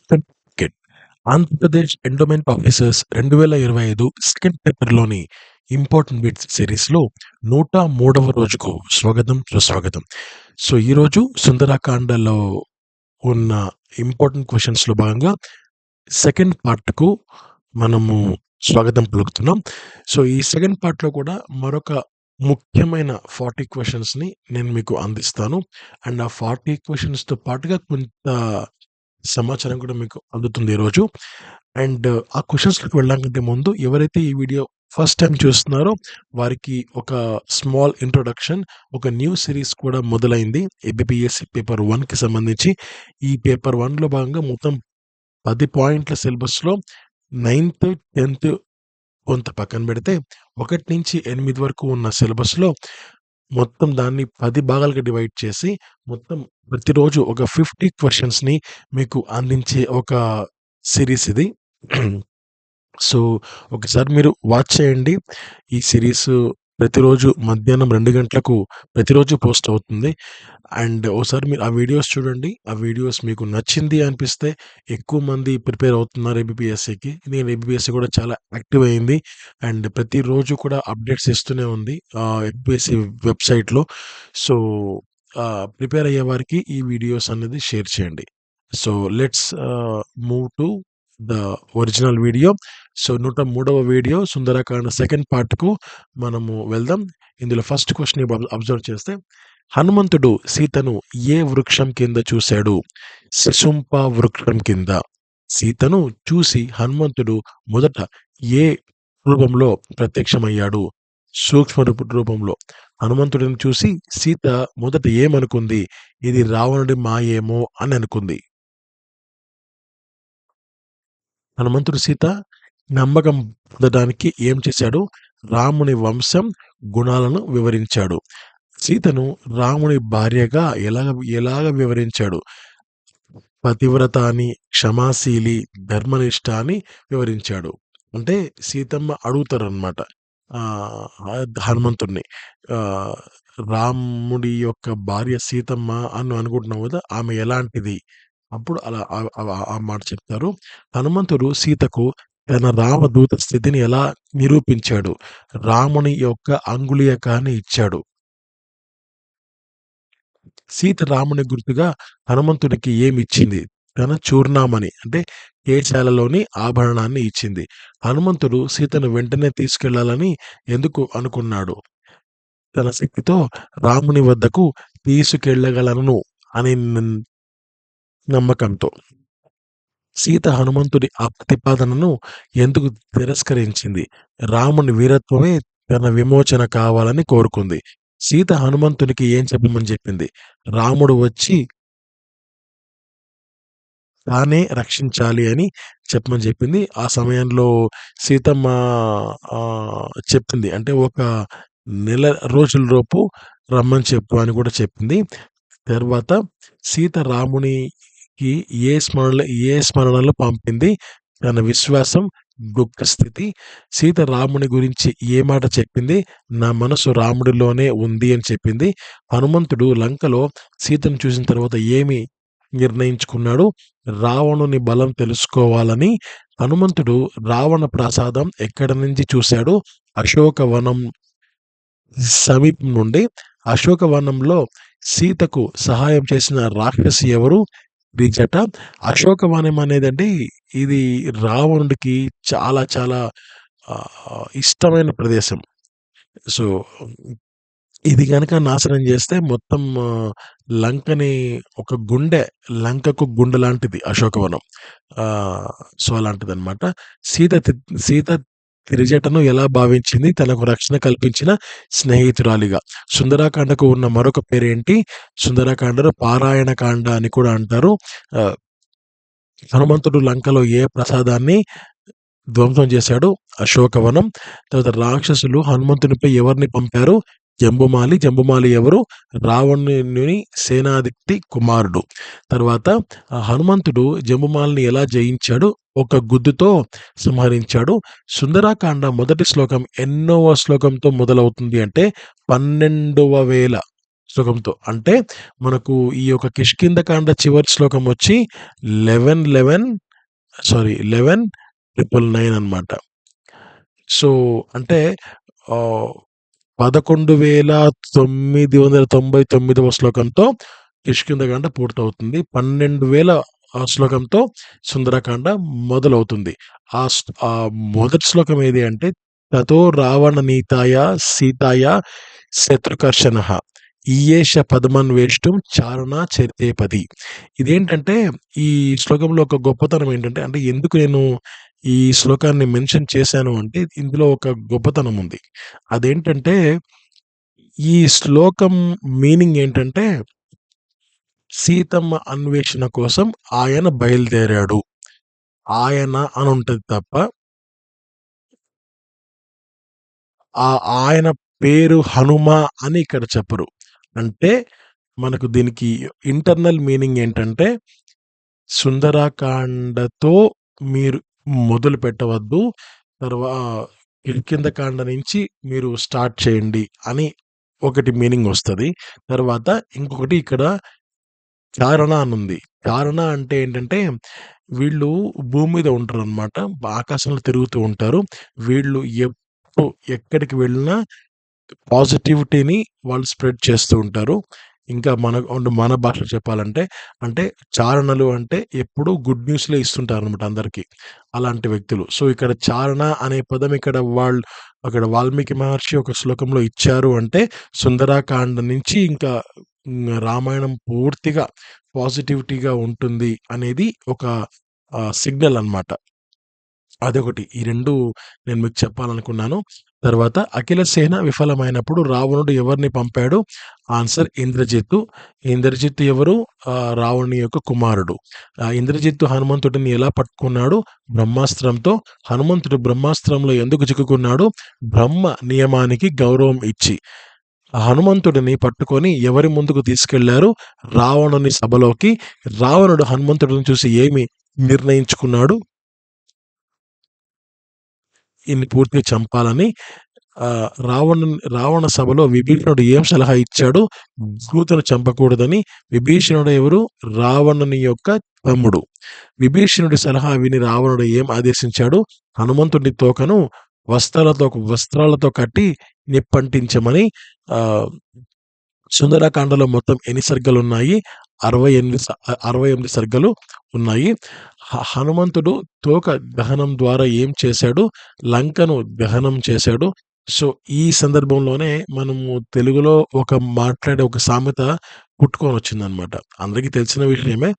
Certificate. Andhra Pradesh endowment officers 2025 second పేపర్‌లోని important bits సిరీస్‌లో 103వ రోజుకు స్వాగతం, సుస్వాగతం. సో, ఈరోజు సుందరకాండలో ఉన్న ఇంపార్టెంట్ క్వెషన్స్‌లో భాగంగా సెకండ్ పార్ట్‌కు మనము స్వాగతం పలుకుతున్నాం. సో, ఈ సెకండ్ పార్ట్‌లో కూడా మరొక ముఖ్యమైన 40 క్వెషన్స్‌ని నేను మీకు అందిస్తాను. అండ్ ఆ 40 క్వెషన్స్‌తో పాటుగా కొంత సమాచారం కూడా మీకు అందుతుంది ఈరోజు. అండ్ ఆ క్వెషన్స్‌లోకి వెళ్ళడానికంటే ముందు ఎవరైతే ఈ వీడియో ఫస్ట్ టైమ్ చూస్తున్నారో వారికి ఒక స్మాల్ ఇంట్రొడక్షన్. ఒక న్యూ సీరీస్ కూడా మొదలైంది. ఏబీపీఎస్సీ పేపర్ 1కి సంబంధించి. ఈ పేపర్ 1లో భాగంగా మొత్తం 10 పాయింట్ల సిలబస్‌లో 9థ్, 10థ్ కొంత పక్కన పెడితే 1-8 వరకు ఉన్న సిలబస్‌లో మొత్తం దాన్ని 10 భాగాలుగా డివైడ్ చేసి మొత్తం ప్రతిరోజు ఒక 50 క్వెషన్స్‌ని మీకు అందించే ఒక సీరీస్ ఇది. సో, ఒకసారి మీరు వాచ్ చేయండి. ఈ సీరీస్ ప్రతిరోజు మధ్యాహ్నం 2 గంటలకు ప్రతిరోజు పోస్ట్ అవుతుంది. అండ్ ఓసారి మీరు ఆ వీడియోస్ చూడండి. ఆ వీడియోస్ మీకు నచ్చింది అనిపిస్తే ఎక్కువ మంది ప్రిపేర్ అవుతున్నారు ఏబీపీఎస్సీకి. ఎందుకంటే ఏబీపీఎస్సీ కూడా చాలా యాక్టివ్ అయింది. అండ్ ప్రతిరోజు కూడా అప్డేట్స్ ఇస్తూనే ఉంది ఏబీపీఎస్సీ వెబ్‌సైట్‌లో. సో, ప్రిపేర్ అయ్యే వారికి ఈ వీడియోస్ అనేది షేర్ చేయండి. So, let's move to the original video. So, 103వ వీడియో సుందరకాండ సెకండ్ పార్ట్‌కు మనము వెళ్దాం. ఇందులో ఫస్ట్ క్వెషన్ అబ్జర్వ్ చేస్తే, హనుమంతుడు సీతను ఏ వృక్షం కింద చూశాడు? శిశుంప వృక్షం కింద. సీతను చూసి హనుమంతుడు మొదట ఏ రూపంలో ప్రత్యక్షమయ్యాడు? సూక్ష్మ రూపంలో. హనుమంతుడిని చూసి సీత మొదట ఏమనుకుంది? ఇది రావణుడి మాయేమో అని అనుకుంది. హనుమంతుడు సీత నమ్మకం పొందడానికి ఏం చేశాడు? రాముని వంశం, గుణాలను వివరించాడు. సీతను రాముని భార్యగా ఎలాగ వివరించాడు? పతివ్రత అని, క్షమాశీలి, ధర్మనిష్ట అని వివరించాడు. అంటే సీతమ్మ అడుగుతారనమాట హనుమంతుడిని. ఆహ్, రాముడి యొక్క భార్య సీతమ్మ అని నువ్వు అనుకుంటున్నావు కదా! ఆమె ఎలాంటిది? అప్పుడు అలా ఆ మాట చెప్తారు. హనుమంతుడు సీతకు తన రామదూత స్థితిని ఎలా నిరూపించాడు? రాముని యొక్క అంగుళీయకాన్ని ఇచ్చాడు. సీత రాముని గుర్తుగా హనుమంతుడికి ఏమిచ్చింది? తన చూర్ణామణి అంటే కేశాలలోని ఆభరణాన్ని ఇచ్చింది. హనుమంతుడు సీతను వెంటనే తీసుకెళ్లాలని ఎందుకు అనుకున్నాడు? తన శక్తితో రాముని వద్దకు తీసుకెళ్లగలను అనే నమ్మకంతో. సీత హనుమంతుడి ఆ ప్రతిపాదనను ఎందుకు తిరస్కరించింది? రాముని వీరత్వమే తన విమోచన కావాలని కోరుకుంది. సీత హనుమంతునికి ఏం చెప్పమని చెప్పింది? రాముడు వచ్చి తానే రక్షించాలి అని చెప్పమని చెప్పింది. ఆ సమయంలో సీతమ్మ చెప్పింది. అంటే ఒక నెల రోజులలోపు రమ్మని చెప్పు అని కూడా చెప్పింది. తర్వాత సీత రామునికి ఏ స్మరణలు పంపింది? తన విశ్వాసం, దుఃఖ స్థితి. సీత రాముని గురించి ఏ మాట చెప్పింది? నా మనసు రాముడిలోనే ఉంది అని చెప్పింది. హనుమంతుడు లంకలో సీతను చూసిన తర్వాత ఏమి నిర్ణయించుకున్నాడు? రావణుని బలం తెలుసుకోవాలని. హనుమంతుడు రావణ ప్రసాదం ఎక్కడి నుంచి చూశాడు? అశోకవనం సమీపం నుండి. అశోకవనంలో సీతకు సహాయం చేసిన రాక్షసి ఎవరు? త్రిజట. అశోకవనం అనేదండి ఇది రావణుడికి చాలా చాలా ఇష్టమైన ప్రదేశం. సో, ఇది గనక నాశనం చేస్తే మొత్తం లంకని ఒక గుండె, లంకకు గుండె లాంటిది అశోకవనం. ఆహ్, సో, అలాంటిదనమాట. సీత తి సీత త్రిజటను ఎలా భావించింది? తనకు రక్షణ కల్పించిన స్నేహితురాలిగా. సుందరాకాండకు ఉన్న మరొక పేరేంటి? సుందరాకాండను పారాయణకాండ అని కూడా అంటారు. ఆహ్, హనుమంతుడు లంకలో ఏ ప్రసాదాన్ని ధ్వంసం చేశాడు? అశోకవనం. తర్వాత రాక్షసులు హనుమంతునిపై ఎవరిని పంపారు? జంబుమాలి. జంబుమాలి ఎవరు? రావణుని సేనాధిపతి కుమారుడు. తర్వాత హనుమంతుడు జంబుమాలిని ఎలా జయించాడు? ఒక గుద్దుతో సంహరించాడు. సుందరాకాండ మొదటి శ్లోకం ఎన్నోవ శ్లోకంతో మొదలవుతుంది అంటే 12,000 శ్లోకంతో. అంటే మనకు ఈ యొక్క కిష్కింధకాండ చివరి శ్లోకం వచ్చి 11, సారీ 11,999 అనమాట. సో, అంటే ఆహ్, 11,999వ శ్లోకంతో కిష్కింధకాండ పూర్తవుతుంది. 12,000 శ్లోకంతో సుందరకాండ మొదలవుతుంది. మొదటి శ్లోకం ఏది అంటే తతో రావణనీతాయ సీతాయ శత్రుకర్షణః ఈయేష పదమన్వేష్టం చారణ చరితేపది. ఇదేంటంటే ఈ శ్లోకంలో ఒక గొప్పతనం ఏంటంటే, అంటే ఎందుకు నేను ఈ శ్లోకాన్ని మెన్షన్ చేశాను అంటే ఇందులో ఒక గొప్పతనం ఉంది. అదేంటంటే ఈ శ్లోకం మీనింగ్ ఏంటంటే సీతమ్మ అన్వేషణ కోసం ఆయన బయలుదేరాడు. ఆయన అని ఉంటది తప్ప ఆయన పేరు హనుమ అని ఇక్కడ చెప్పరు. అంటే మనకు దీనికి ఇంటర్నల్ మీనింగ్ ఏంటంటే సుందరాకాండతో మీరు మొదలు పెట్టవద్దు. తర్వా కిష్కింధకాండ నుంచి మీరు స్టార్ట్ చేయండి అని ఒకటి మీనింగ్ వస్తది. తర్వాత ఇంకొకటి ఇక్కడ చారణ అనుంది. చారణ అంటే ఏంటంటే వీళ్ళు భూమి మీద ఉంటారనమాట. ఆకాశంలో తిరుగుతూ ఉంటారు. వీళ్ళు ఎప్పుడు ఎక్కడికి వెళ్ళినా పాజిటివిటీని వాళ్ళు స్ప్రెడ్ చేస్తూ ఉంటారు. ఇంకా మన భాషలో చెప్పాలంటే, అంటే చారణలు అంటే ఎప్పుడూ గుడ్ న్యూస్‌లే ఇస్తుంటారనమాట అందరికి. అలాంటి వ్యక్తులు. సో, ఇక్కడ చారణ అనే పదం అక్కడ వాల్మీకి మహర్షి ఒక శ్లోకంలో ఇచ్చారు అంటే, సుందరాకాండ నుంచి ఇంకా రామాయణం పూర్తిగా పాజిటివిటీగా ఉంటుంది అనేది ఒక సిగ్నల్ అనమాట. అదొకటి. ఈ 2 నేను మీకు చెప్పాలనుకున్నాను. తర్వాత అఖిల సేన విఫలమైనప్పుడు రావణుడు ఎవరిని పంపాడు? ఆన్సర్ ఇంద్రజిత్తు. ఇంద్రజిత్తు ఎవరు? రావణుని యొక్క కుమారుడు. ఇంద్రజిత్తు హనుమంతుడిని ఎలా పట్టుకున్నాడు? బ్రహ్మాస్త్రంతో. హనుమంతుడు బ్రహ్మాస్త్రంలో ఎందుకు చిక్కుకున్నాడు? బ్రహ్మ నియమానికి గౌరవం ఇచ్చి. హనుమంతుడిని పట్టుకొని ఎవరి ముందుకు తీసుకెళ్లారు? రావణుని సభలోకి. రావణుడు హనుమంతుడిని చూసి ఏమి నిర్ణయించుకున్నాడు? ఈయన్ని పూర్తిగా చంపాలని. రావణ సభలో విభీషణుడు ఏం సలహా ఇచ్చాడు? దూతను చంపకూడదని. విభీషణుడు ఎవరు? రావణుని యొక్క తమ్ముడు. విభీషణుడి సలహా విని రావణుడు ఏం ఆదేశించాడు? హనుమంతుడి తోకను వస్త్రాలతో కట్టి నిప్పంటించమని. ఆహ్, సుందరకాండలో మొత్తం ఎన్ని సర్గలున్నాయి? 68 సర్గలు ఉన్నాయి. హనుమంతుడు తోక దహనం ద్వారా ఏం చేశాడు? లంకను దహనం చేశాడు. సో, ఈ సందర్భంలోనే మనము తెలుగులో మాట్లాడే ఒక సామెత పుట్టుకొనొచ్చిందనమాట. అందరికీ తెలిసిన విషయమే.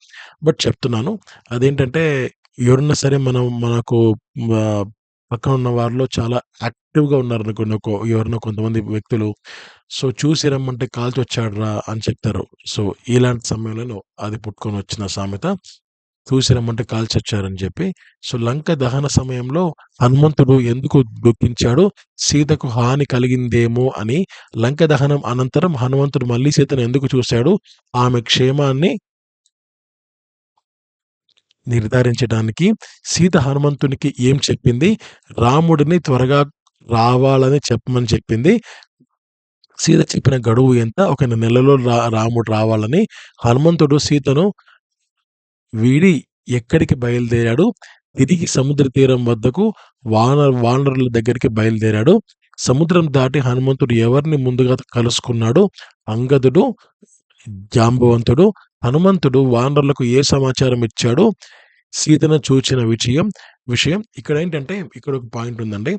బట్ చెప్తున్నాను. అదేంటంటే ఎవరన్నా సరే మనకు ఆహ్, పక్కన ఉన్న వారిలో చాలా యాక్టివ్‌గా ఉన్నారనుకోండి. ఎవరైనా కొంతమంది వ్యక్తులు. సో, చూసి రమ్మంటే కాల్చొచ్చాడురా అని చెప్తారు. సో, ఇలాంటి సమయంలోనే అది పుట్టుకొనొచ్చిన సామెత. చూసి రమ్మంటే కాల్చొచ్చారని చెప్పి. సో, లంక దహన సమయంలో హనుమంతుడు ఎందుకు దుఃఖించాడు? సీతకు హాని కలిగిందేమో అని. లంక దహనం అనంతరం హనుమంతుడు మళ్ళీ సీతను ఎందుకు చూశాడు? ఆమె క్షేమాన్ని నిర్ధారించడానికి. సీత హనుమంతునికి ఏం చెప్పింది? రాముడిని త్వరగా రావాలని చెప్పమని చెప్పింది. సీత చెప్పిన గడువు ఎంత? ఒక నెలలో రాముడు రావాలని. హనుమంతుడు సీతను వీడి ఎక్కడికి బయలుదేరాడు? తిరిగి సముద్ర తీరం వద్దకు వానరుల దగ్గరికి బయలుదేరాడు. సముద్రం దాటి హనుమంతుడు ఎవరిని ముందుగా కలుసుకున్నాడు? అంగదుడు, జాంబవంతుడు. హనుమంతుడు వానరులకు ఏ సమాచారం ఇచ్చాడు? సీతను చూచిన విషయం. ఇక్కడేంటంటే ఇక్కడొక పాయింట్ ఉందండి.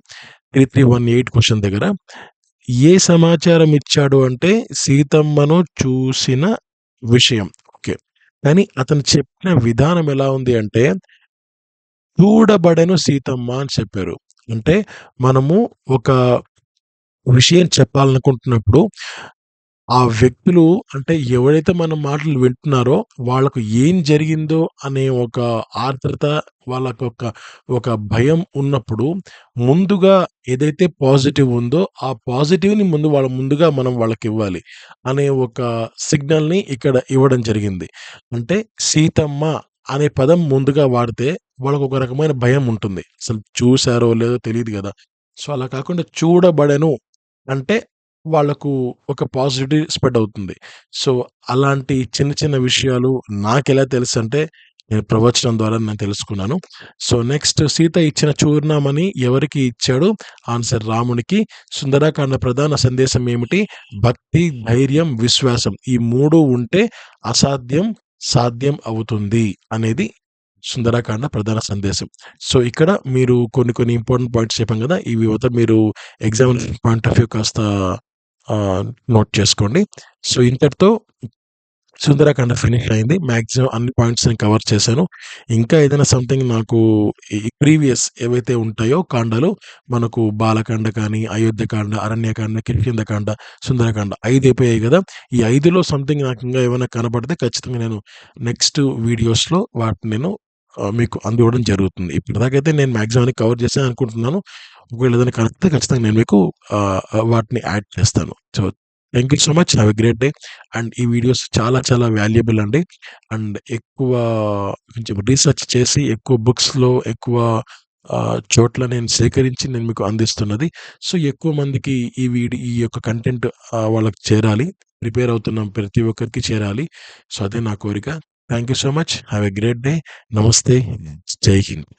3318 క్వెషన్ దగ్గర. ఏ సమాచారం ఇచ్చాడు అంటే సీతమ్మను చూసిన విషయం. ఓకే. కానీ అతను చెప్పిన విధానం ఎలా ఉంది అంటే చూడబడెను సీతమ్మ అని చెప్పారు. అంటే మనము ఒక విషయం చెప్పాలనుకుంటున్నప్పుడు ఆ వ్యక్తులు అంటే ఎవరైతే మన మాటలు వింటున్నారో వాళ్ళకు ఏం జరిగిందో అనే ఒక ఆర్ద్రత, ఒక భయం ఉన్నప్పుడు ముందుగా ఏదైతే పాజిటివ్ ఉందో ఆ పాజిటివ్‌ని ముందుగా మనం వాళ్ళకివ్వాలి అనే ఒక సిగ్నల్‌ని ఇక్కడ ఇవ్వడం జరిగింది. అంటే సీతమ్మ అనే పదం ముందుగా వాడితే వాళ్ళకొక రకమైన భయం ఉంటుంది. అసలు చూసారో లేదో తెలీదు గదా! సో, అలా కాకుండా చూడబడెను అంటే వాళ్ళకు ఒక పాజిటివ్ స్ప్రెడ్ అవుతుంది. సో, అలాంటి చిన్న చిన్న విషయాలు నాకెలా తెలుసంటే, నేను ప్రవచనం ద్వారా నేను తెలుసుకున్నాను. సో, నెక్స్ట్ సీత ఇచ్చిన చూర్ణమణి ఎవరికి ఇచ్చాడు? ఆన్సర్ రామునికి. సుందరకాండ ప్రధాన సందేశం ఏమిటి? భక్తి, ధైర్యం, విశ్వాసం. ఈ 3 ఉంటే అసాధ్యం సాధ్యం అవుతుంది అనేది సుందరకాండ ప్రధాన సందేశం. సో, ఇక్కడ మీరు కొన్ని కొన్ని ఇంపార్టెంట్ పాయింట్స్ చెప్పాం గదా! ఇవి మొత్తం మీరు ఎగ్జామినేషన్ పాయింట్ ఆఫ్ వ్యూ కాస్త నోట్ చేసుకోండి. సో, ఇంతటితో సుందరకాండ ఫినిష్ అయింది. మాక్సిమం అన్ని పాయింట్స్ నేను కవర్ చేశాను. ఇంకా ఏదైనా సంథింగ్ నాకు ఈ ప్రీవియస్ ఏవైతే ఉంటాయో కాండాలు మనకు బాలకాండ కానీ, అయోధ్యకాండ, అరణ్యకాండ, కిష్కింధకాండ, సుందరకాండ 5 అయిపోయాయి గదా! ఈ 5లో సంథింగ్ నాకు ఇంకా ఏమైనా కనపడితే ఖచ్చితంగా నేను నెక్స్ట్ వీడియోస్‌లో వాటిని నేను మీకు అందివ్వడం జరుగుతుంది. ఇప్పటిదాకైతే నేను మాక్సిమం అన్ని కవర్ చేశాను అనుకుంటున్నాను. ఒకవేళ ఏదైనా కనిపిస్తే ఖచ్చితంగా నేను మీకు వాటిని యాడ్ చేస్తాను. So, thank you so much. Have a great day. And ఈ వీడియోస్ చాలా చాలా వాల్యుబుల్ అండి. అండ్ ఎక్కువ కొంచెం రీసెర్చ్ చేసి ఎక్కువ బుక్స్‌లో ఎక్కువ చోట్ల నేను సేకరించి నేను మీకు అందిస్తున్నది. సో, ఎక్కువ మందికి ఈ యొక్క కంటెంట్ వాళ్ళకి చేరాలి. ప్రిపేర్ అవుతున్న ప్రతి ఒక్కరికి చేరాలి. సో, అదే నా కోరిక. Thank you so much. Have a great day. నమస్తే. జై హింద్.